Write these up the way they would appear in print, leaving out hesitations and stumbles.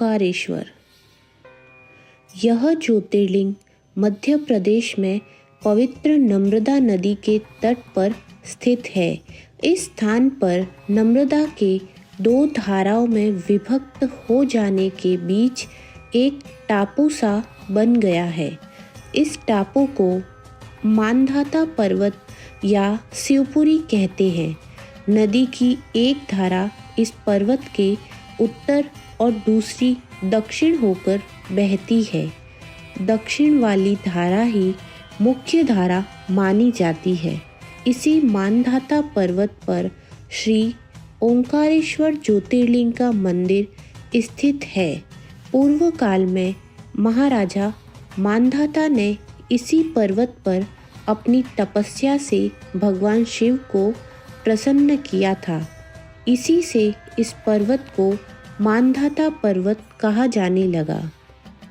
ओंकारेश्वर। यह ज्योतिर्लिंग मध्य प्रदेश में पवित्र नर्मदा नदी के तट पर स्थित है। इस स्थान पर नर्मदा के दो धाराओं में विभक्त हो जाने के बीच एक टापू सा बन गया है। इस टापू को मांधाता पर्वत या शिवपुरी कहते हैं। नदी की एक धारा इस पर्वत के उत्तर और दूसरी दक्षिण होकर बहती है। दक्षिण वाली धारा ही मुख्य धारा मानी जाती है। इसी मांधाता पर्वत पर श्री ओंकारेश्वर ज्योतिर्लिंग का मंदिर स्थित है। पूर्व काल में महाराजा मांधाता ने इसी पर्वत पर अपनी तपस्या से भगवान शिव को प्रसन्न किया था। इसी से इस पर्वत को मांधाता पर्वत कहा जाने लगा।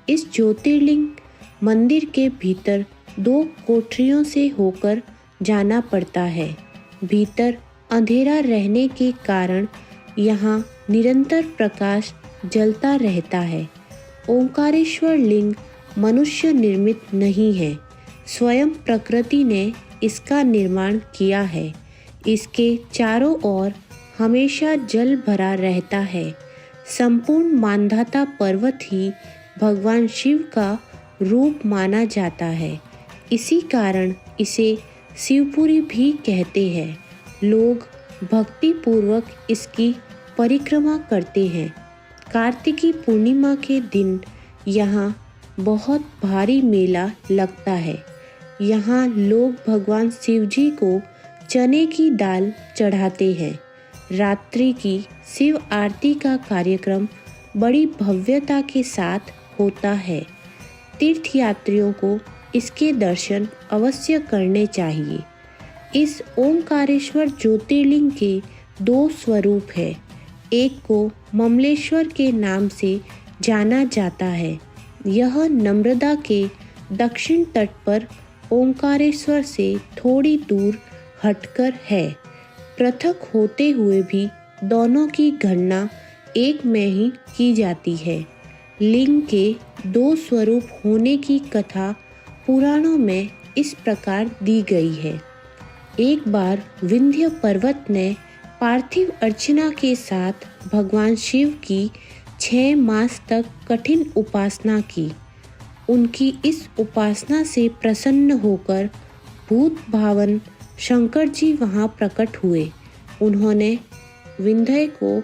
इस ज्योतिर्लिंग मंदिर के भीतर दो कोठरियों से होकर जाना पड़ता है। भीतर अंधेरा रहने के कारण यहाँ निरंतर प्रकाश जलता रहता है। ओंकारेश्वर लिंग मनुष्य निर्मित नहीं है, स्वयं प्रकृति ने इसका निर्माण किया है। इसके चारों ओर हमेशा जल भरा रहता है। संपूर्ण मांधाता पर्वत ही भगवान शिव का रूप माना जाता है। इसी कारण इसे शिवपुरी भी कहते हैं। लोग भक्ति पूर्वक इसकी परिक्रमा करते हैं। कार्तिकी पूर्णिमा के दिन यहाँ बहुत भारी मेला लगता है। यहाँ लोग भगवान शिव जी को चने की दाल चढ़ाते हैं। रात्रि की शिव आरती का कार्यक्रम बड़ी भव्यता के साथ होता है। तीर्थयात्रियों को इसके दर्शन अवश्य करने चाहिए। इस ओंकारेश्वर ज्योतिर्लिंग के दो स्वरूप है। एक को ममलेश्वर के नाम से जाना जाता है। यह नर्मदा के दक्षिण तट पर ओंकारेश्वर से थोड़ी दूर हटकर है। पृथक होते हुए भी दोनों की गणना एक में ही की जाती है। लिंग के दो स्वरूप होने की कथा पुराणों में इस प्रकार दी गई है। एक बार विंध्य पर्वत ने पार्थिव अर्चना के साथ भगवान शिव की 6 मास तक कठिन उपासना की। उनकी इस उपासना से प्रसन्न होकर भूत भावन शंकर जी वहाँ प्रकट हुए। उन्होंने विंध्य को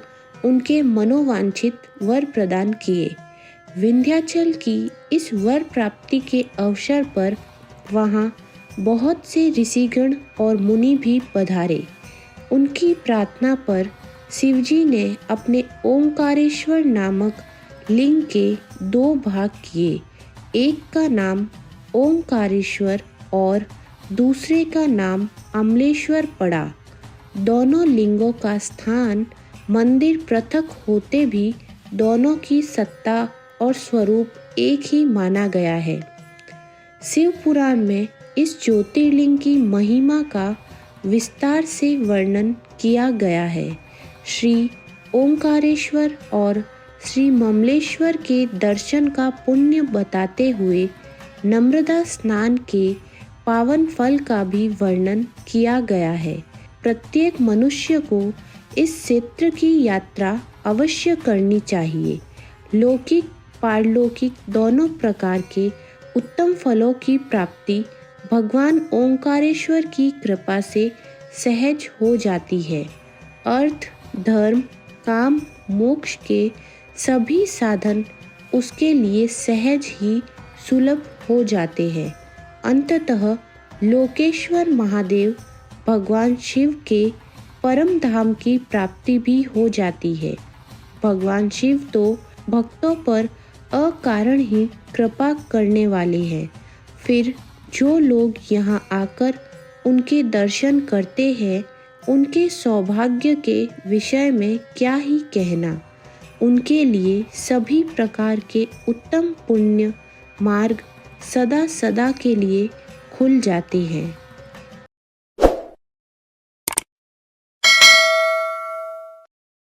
उनके मनोवांछित वर प्रदान किए। विंध्याचल की इस वर प्राप्ति के अवसर पर वहाँ बहुत से ऋषिगण और मुनि भी पधारे। उनकी प्रार्थना पर शिवजी ने अपने ओंकारेश्वर नामक लिंग के 2 भाग किए। एक का नाम ओंकारेश्वर और दूसरे का नाम अमलेश्वर पड़ा। दोनों लिंगों का स्थान मंदिर पृथक होते भी दोनों की सत्ता और स्वरूप एक ही माना गया है। शिव पुराण में इस ज्योतिर्लिंग की महिमा का विस्तार से वर्णन किया गया है। श्री ओंकारेश्वर और श्री ममलेश्वर के दर्शन का पुण्य बताते हुए नर्मदा स्नान के पावन फल का भी वर्णन किया गया है। प्रत्येक मनुष्य को इस क्षेत्र की यात्रा अवश्य करनी चाहिए। लौकिक पारलौकिक दोनों प्रकार के उत्तम फलों की प्राप्ति भगवान ओंकारेश्वर की कृपा से सहज हो जाती है। अर्थ, धर्म, काम, मोक्ष के सभी साधन उसके लिए सहज ही सुलभ हो जाते हैं। अंततः लोकेश्वर महादेव भगवान शिव के परम धाम की प्राप्ति भी हो जाती है। भगवान शिव तो भक्तों पर अकारण ही कृपा करने वाले हैं। फिर जो लोग यहाँ आकर उनके दर्शन करते हैं, उनके सौभाग्य के विषय में क्या ही कहना। उनके लिए सभी प्रकार के उत्तम पुण्य मार्ग सदा सदा के लिए खुल जाते हैं।